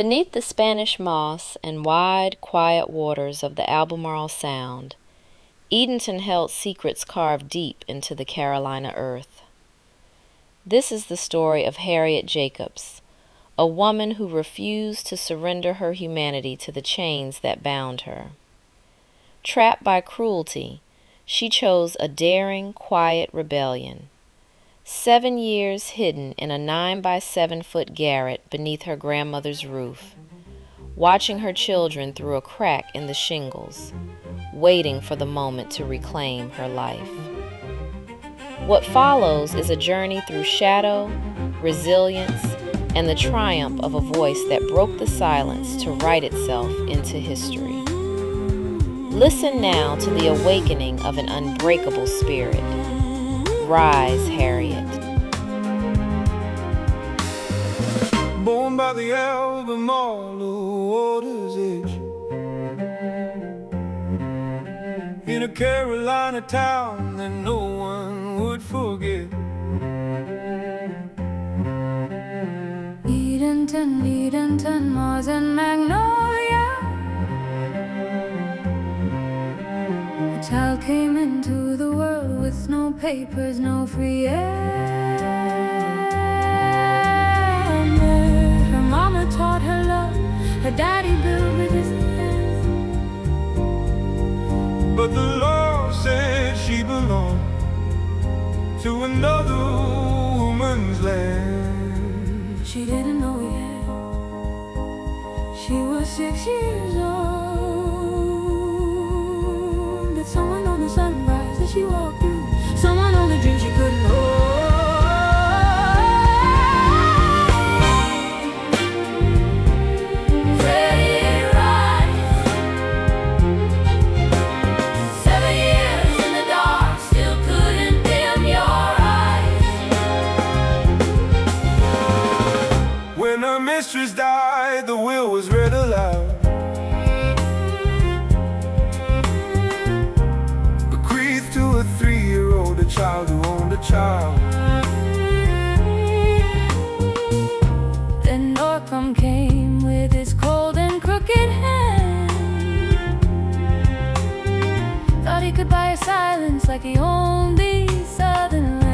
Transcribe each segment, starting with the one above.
Beneath the Spanish moss and wide, quiet waters of the Albemarle Sound, Edenton held secrets carved deep into the Carolina earth. This is the story of Harriet Jacobs, a woman who refused to surrender her humanity to the chains that bound her. Trapped by cruelty, she chose a daring, quiet rebellion. 7 years hidden in a 9-by-7-foot garret beneath her grandmother's roof, watching her children through a crack in the shingles, waiting for the moment to reclaim her life. What follows is a journey through shadow, resilience, and the triumph of a voice that broke the silence to write itself into history. Listen now to the awakening of an unbreakable spirit. Rise, Harriet. Born by the Albemarle water's edge, in a Carolina town that no one would forget. Edenton, Mars and magnolia. A child came into the world with no papers, no free air. Her mama taught her love, her daddy built with his hands. But the law said she belonged to another woman's land. She didn't know yet. She was 6 years old. That someone on the sunrise that she walked through, someone on the dream she couldn't hold. When her mistress died, the will was read aloud. Bequeathed to a 3-year-old, a child who owned a child. Then Norcom came with his cold and crooked hand. Thought he could buy her silence like he owned the southern land.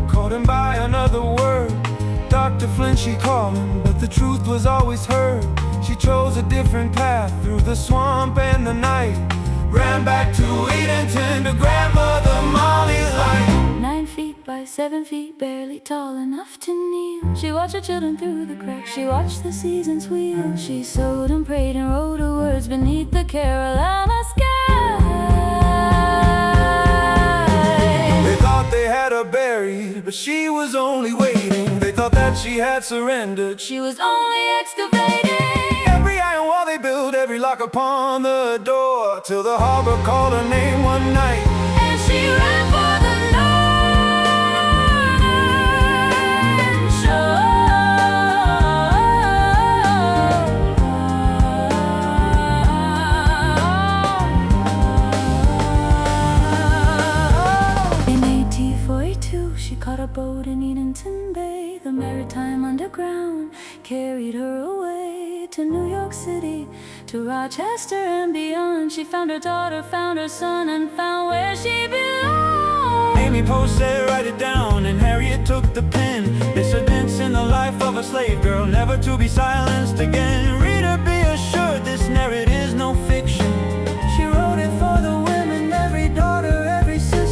Called him by another word, Dr. Flynn she called him, but the truth was always heard. She chose a different path through the swamp and the night, ran back to Edenton to grandmother Molly's light. 9 feet by 7 feet, barely tall enough to kneel. She watched her children through the cracks, she watched the seasons wheel. She sewed and prayed and wrote her words beneath the Carolina sky. They had her buried, but she was only waiting. They thought that she had surrendered, she was only excavating. Every iron wall they built, every lock upon the door, till the harbor called her name one night, and she ran for the northern shore. She caught a boat in Edenton Bay. The maritime underground carried her away to New York City, to Rochester and beyond. She found her daughter, found her son, and found where she belonged. Amy Poe said, write it down, and Harriet took the pen. It's events in the life of a slave girl, never to be silenced again. Reader, be assured this narrative is no fiction. She wrote it for the women, every daughter, every sister.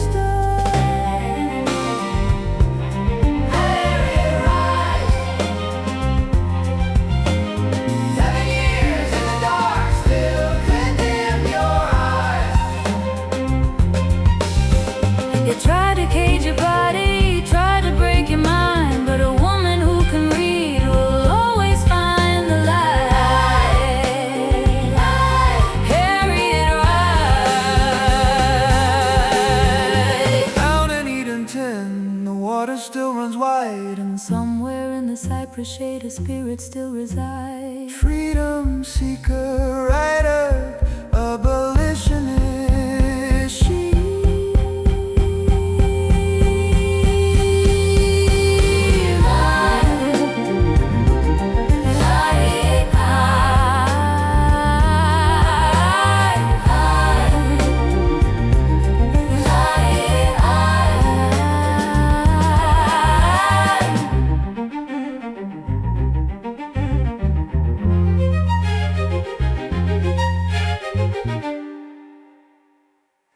Try to cage your body, try to break your mind, but a woman who can read will always find the light. Harriet Wright. Out in Edenton, the water still runs wide, And somewhere in the cypress shade a spirit still resides. freedom seeker, writer,